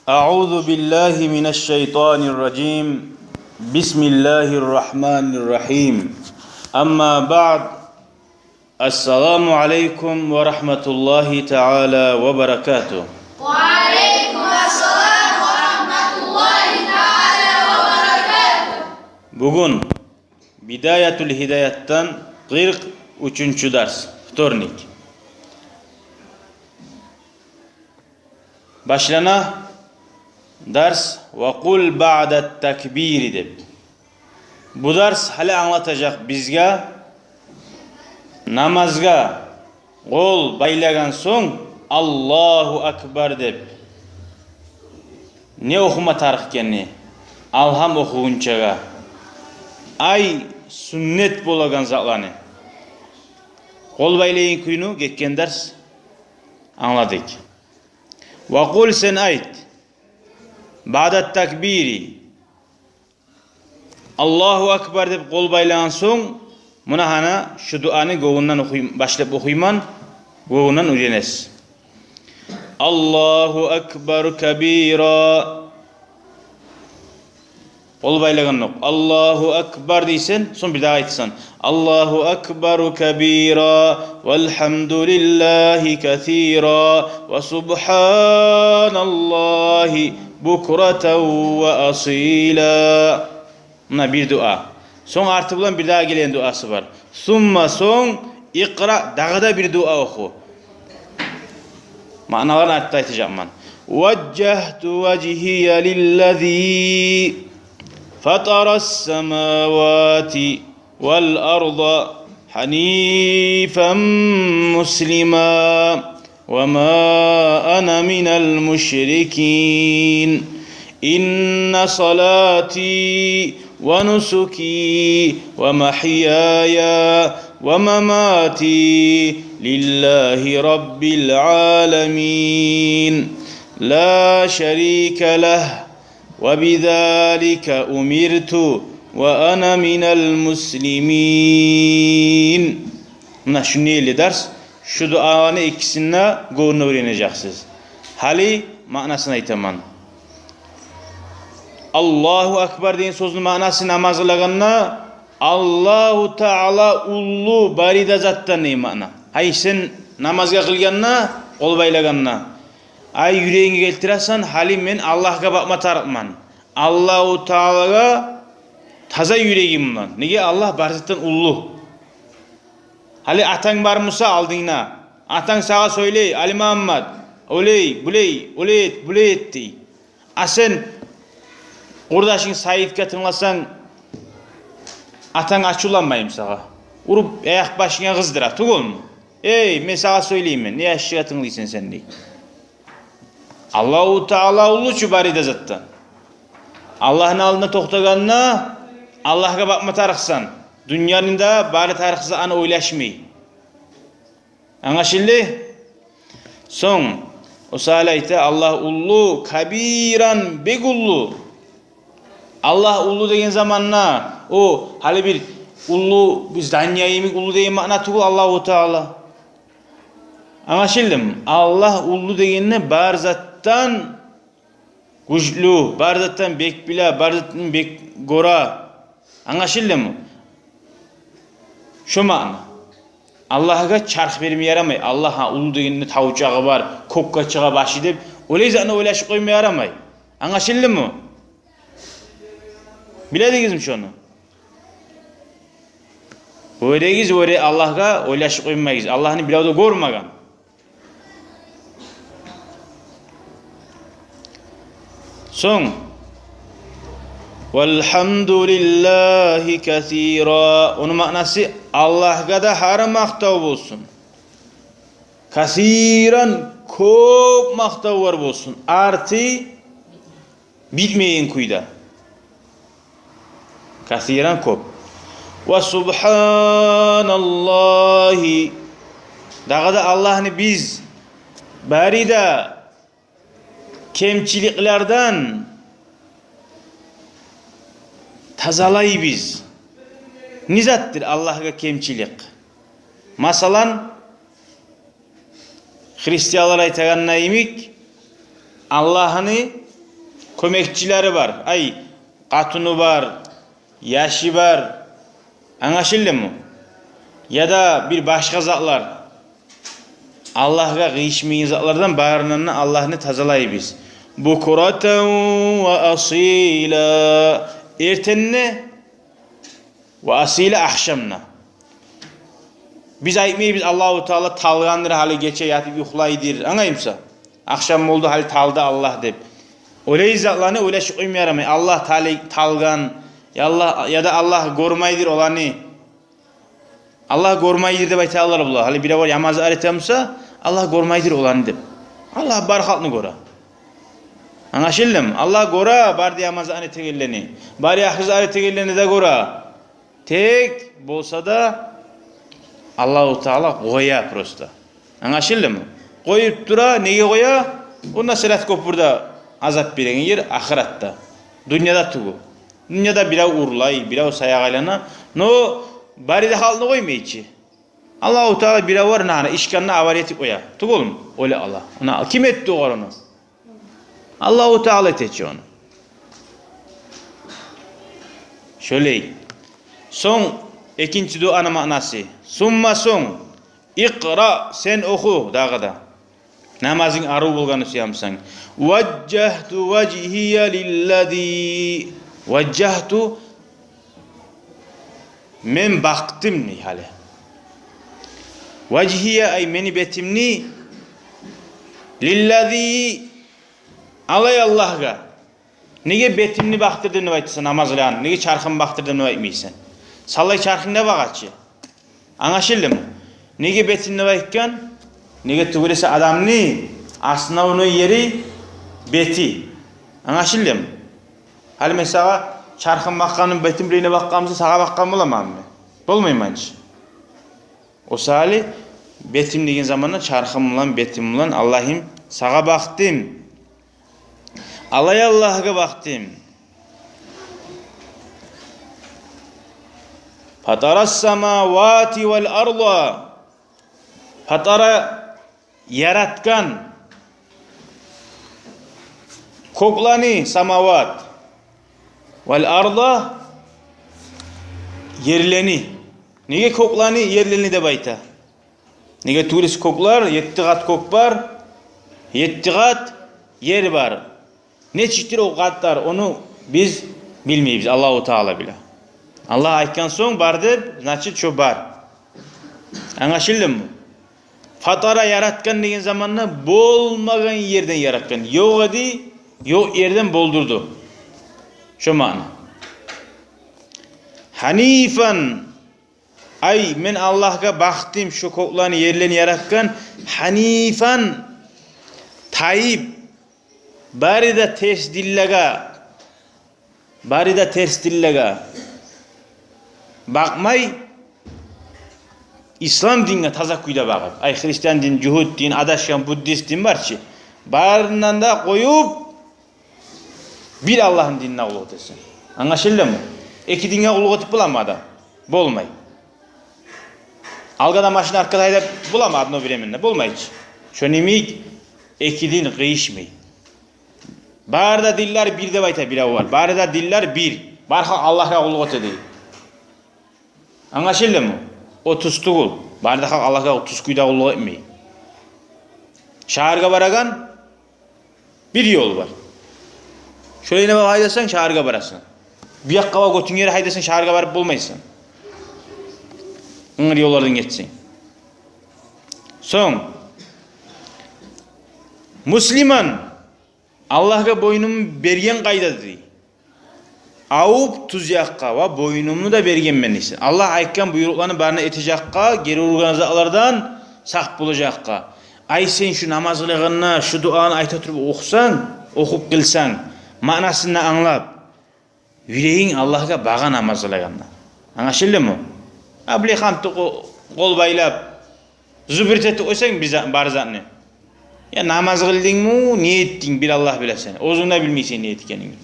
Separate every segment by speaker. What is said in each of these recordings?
Speaker 1: Euzu billahi mineşşeytanirracim. Bismillahirrahmanirrahim. Amma ba'd. Esselamu aleyküm ve rahmetullahi teala ve berekatuh.
Speaker 2: Ve aleykümselam ve rahmetullahi teala ve berekatuh.
Speaker 1: Bugün Bidayetul Hidayet'ten 43. ders. Vtornik. Başlana ders ve kul ba'det tekbir deb. Bu ders hali anlatacak bizge namazga kol baylagan soň Allahu Akbar deb. Ne okuma tarık kenni? Alham okugunçaga. Ay sünnet bolagan zatlany. Kol baylayın kuyunu gekken ders anladık. Ve kul sen ayt. Ba'dat takbiri. Allahu Akbar deb kol baylagan soň muna hana şu duany gowundan başlap okuyman, gowundan öğrenes. Allahu Akbar kabira. Kol baylagan nok. Allahu Akbar deysen, son bir daha aytsan. Allahu Akbar kabira velhamdülillahi kathira ve subhanallahi bukratan ve asila. Buna bir dua. Son artı bulan bir daha gelen duası var. Summa son ikra, dağda bir dua oku. Manalarını aytacağım ben. Vecehtu vecihiye lillezî fataras semâvâti vel arda hanîfen muslima ve mâ ana minel müşrikîn. İnne salâti ve nusuki ve mahyaya ve mamati lillahi rabbil alemin. La şerike leh ve bizâlike umirtu ve ana minel muslimin. Buna şu neyli ders? Şu duanı ikisine go'unu öğreneceksiniz. Hali manasını aytaman. Allahu Akbar deyin sözün manası namaz kılganna Allahu Teala ullu barida zattan ne mana? Ay sen namazga kılganna kol baylaganna. Ay yüreğini keltirasan halim men Allah'a bakma tarıkman. Allahu Teala'ga taza yüreğim lan. Nege Allah barzattan ullu. Hali atan bar Musa aldığına. Atan sağa söyle Ali Muhammed. Oley, buley, oleyt, buleytti. Asen Ordaşın Said'ke tınlasan atan açulanmayım sağa. Urup ayak başına kızdıra. Tugul mu? Ey men sağa söyleyeyim men. Ne aşığa tınlıysan sen dey. Allahu Teala uluçu baride zattan. Allah'ın alına toxtaganna Allah'a bakma tarıksan. Dünyanın da bari tarıksa ana oylaşmay. Anlaşıldı? Son o salayta Allah ullu kabiran begullu. Allah ullu degen zamanna o hali bir ullu biz danyayımik ullu degen makna tugul Allahu Teala. Anlaşıldı mı? Allah ullu degenine barzattan güçlü, barzattan bekbila, barzattan bek gora. Anlaşıldı mı? Şu makna. Allah'a çark vermeye yaramay. Allah'a ullu degenine tavucağı var, kokkaçığa başı deyip öyle zaten oylaşıp koymaya yaramay. Anlaşıldı mı? Bilediniz mi şunu? Öyleyiz öyle Allah'a oylaşıp koymayız. Allah'ın bilavda görmegen. Son. Velhamdülillahi kathira. Onun manası Allah'a da her maktav olsun. Kasiran çok maktav var olsun. Artı bitmeyin kuyda. Kasiran kop. Ve subhanallahi. Dağda Allah'ını biz barida kemçiliklerden tazalay biz. Nizattır Allah'a kemçilik. Masalan Hristiyanlar aytagan neyimik Allah'ını kömekçileri var. Ay katunu var, yaşı var. Anlaşıldı mı? Ya da bir başka zatlar. Allah'a kıyışmayan zatlardan bağırından Allah'ını tazalayı biz. Bukuratan ve asila. Ertenine ve asila akşamına. Biz aytmayız Allahu Teala talgandır hali geçe yatıp yuhlaydır. Anlayımsa. Akşam oldu hali taldı Allah dep. Öyle zatlarını öyle şüküm yaramay. Allah talgan ya da Allah gormaydır olanı. Allah gormaydır dep aytalar bular. Hali biri var yamazı aretamsa Allah gormaydır olanı dep. Allah barxatını gora. Anlaşıldı mı? Allah gora bardi yamazı aretegelleni. Bari ahriz aretegelleni de gora. Tek bolsa da Allahu Teala koya prosta. Anlaşıldı mı? Koyup dura neye koya? Onda selat kopurda azap veren yer ahiratta. Dünyada tuğu. Dünyada biraz urlay, biraz sayağaylana. No bari de halını koymayıcı. Allahu Teala biraz var nana işkanına avariyeti koya. Tuğu mu? Öyle Allah. Ona kim etti o onu? Allahu Teala etti onu. Şöyle. Son ikinci duanın manası. Summa son. İkra sen oku dağda. Namazın arı bulganı suyamsan. Vajjahtu vecihiye lillezî. Vajjahtu men baktım ni hale. Vecihiye ay meni betimni lillezî alay Allah'a. Nege betimni baktırdığını aytsan namazlan. Nege çarkın baktırdığını aytmaysan. Sallay çarkın ne bağaçı? Anlaşıldı mı? Nege betimni aytkan? Nege tugurese adamni aslında onun yeri beti. Anlaşıldı mı? Hal mesela çarkın bakkanın betimliğine bakkamızı sağa bakkan bulamam mı? Bulmayayım anca. O sali betimliğin zamanında çarkım ulan betim ulan Allah'ım sağa baktım. Alay Allah'a baktım. Fataras semavati vel arda. Fatara yaratkan koklani semavat vel arda yerleni. Nege koklani yerleni de bayta. Nege turist koklar, 7 kat kok var. 7 kat yer var. Ne çeşittir o katlar onu biz bilmeyiz Allahu Teala bile. Allah aytkan soň bardı, значит şu bar. Anlaşıldı mı? Fatara yaratkan degen zamanla bolmagan yerden yaratkan. Yok edi, yok yerden boldurdu. Şu mana. Hanifan ay men Allah'a baktım şu koklarını yerlerini yaratkan. Hanifan tayyib bari da ters dillega bakmay İslam dinine taza kuyda bakıp ay Hristiyan din, Cuhud din, Adaşyan, Buddhist din var ki barından da koyup bir Allah'ın dinine kulluk etsin. Anlaşıldı mı? İki dinine kulluk etip bulamadı. Bolmay. Algada maşını arkada edip bulamadı o bireminde. Bolmay hiç. Şönimik iki din kıyışmay. Barda diller bir de bayta bir var. Barda diller bir. Barha Allah'a kulluk edeyim. Anlaşıldı mı? O tustuğul. Barda Allah'a o tuskuyda kulluk etmeyin. Şaharga baragan bir yol var. Şöyle ne bak haydasan şaharga barasın. Bir yakka götün yere haydasan şaharga barıp bulmaysın. Onlar yollardan geçsin. Son. Müslüman Allah'a boynumu bergen kaydadı. Avup tuzyakka ve boynumunu da bergen menisi. Allah aytkan buyruklarını barına etecekka, geri organizalardan sak bulacakka. Ay sen şu namaz kılığına, şu duanı ayta turup okusan, okup kılsan, manasını anlap, yüreğin Allah'a bağa namaz kılığına. Anlaşıldı mı? Abli hamtı kol baylap, zübürteti oysan bize barzanı. Ya namaz kıldın mı, niye ettin bir Allah bile seni. Ozunda bilmeysen niye etkenini.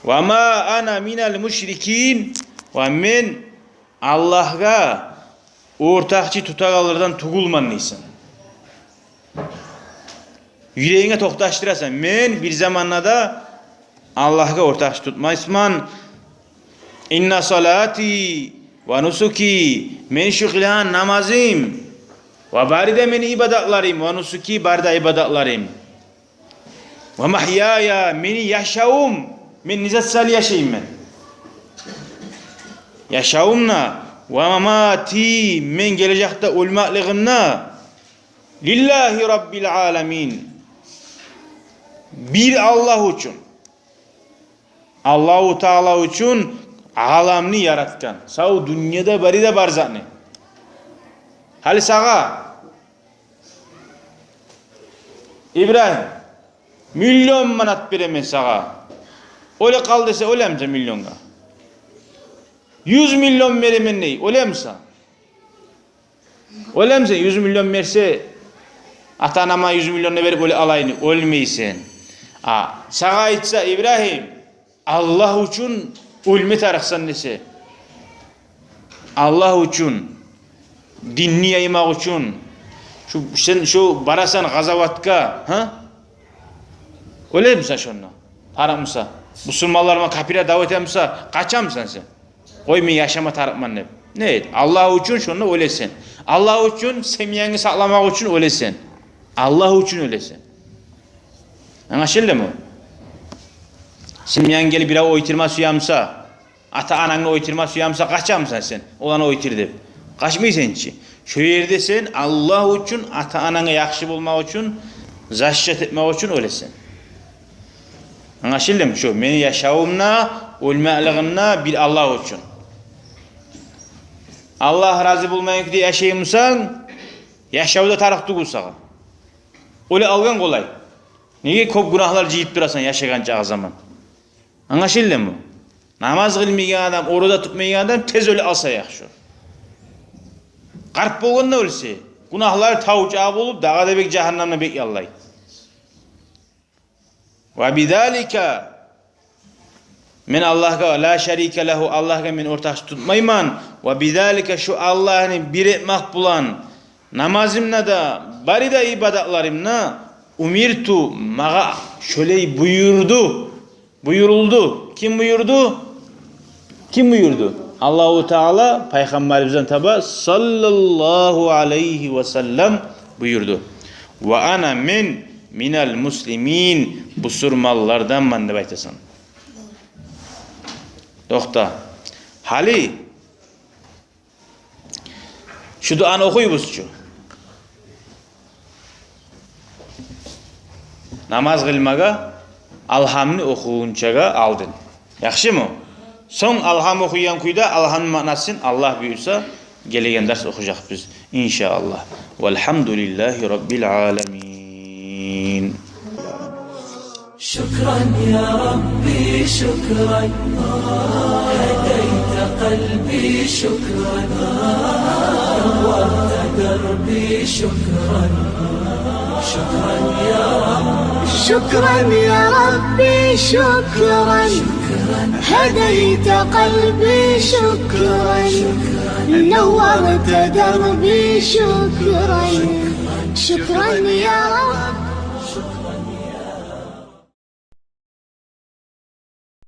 Speaker 1: Ve ma ana minel müşrikin ve men Allah'a ortakçı tutagalardan tugulman neysin. yüreğine toktaştırasan. Men bir zamanlarda Allah'a ortak tutmaysman. İnna salati ve nusuki, men şu kılan namazım ve barida men ibadatlarım ve nusuki barida ibadatlarım ve mahyaya meni yaşavum men nizatsal yaşayım men yaşavumna ve mamati men gelecekte ölmeklığımna lillahi rabbil alemin, bir Allah için, Allahu Teala için alamni yaratgan. Sağ dünyada barida barzakni. Hali sağa İbrahim milyon manat beremen sağa. Öyle kal dese ölemse milyonga. 100 milyon beremen ney? Ölemse. Ölemse 100 milyon verse ata anama 100 milyon verip öyle alayını ölmeysen. Sağa айтса İbrahim Allah için ölme tarıksan dese. Allah için dinni yaymak için sen şu barasan gazavatka öyle misin şunu? Aramsa Müslümanlarıma kapıya davet etmsa kaçamsan sen? Oy men yaşama tarıkman ne? Ne? Allah için şunu ölesin. Allah için semiyeni saklamak için ölesin. Allah için ölesin. Anlaşıldı mı? Semiyeni gelip bir oytirma suyamsa, ata ananı oytirma suyamsa kaçamsan sen? Olanı oytir dep. Kaçmaysan hiç. Şu yerde sen Allah için, ata ananı yakşı bulmak için, zaşşet etmek için ölesin. Anlaşıldı mı? Şu meni yaşavumna, ölmeklığımna bir Allah için. Allah razı bulmayın diye yaşayımsan, yaşavda tarıktı kulsağa. Öyle algan kolay. Niye kop günahlar ciyip durasan yaşayan zaman? Anlaşıldı mı? Namaz kılmayan adam, oruda tutmayan adam tez öyle alsa yakşı. Qarp bolğanda ölse, günahlar tavcağı bolup dağa bek cehennamna bek yallay. Ve bidalika men Allah'a la şerike lehu, Allah'a men ortak tutmayman ve bidalika şu Allah'ın bir etmek bulan namazımna da barida ibadatlarımna umirtu mağa şöyle buyuruldu. Kim buyurdu? Kim buyurdu? Allahu Teala Peygamberimizden tabi sallallahu aleyhi ve sellem buyurdu. Ve ana minel muslimin, bu surmallardan man deb aytasan. Dokta. Hali şu duanı okuyubuzçu. Namaz kılmaga alhamni okuyunçaga aldın. Yaxşı mı? Son alham okuyan kuyda alhamın manasını Allah buyursa gelegen ders okuyacak biz inşallah. Velhamdülillahi Rabbil alemin.
Speaker 3: شكرا يا ربي شكرا هديت قلبي شكرا نورت دربي شكرا شكرا يا رب
Speaker 2: شكرا يا ربي شكرا هديت قلبي شكرا نورت دربي شكرا شكرا يا رب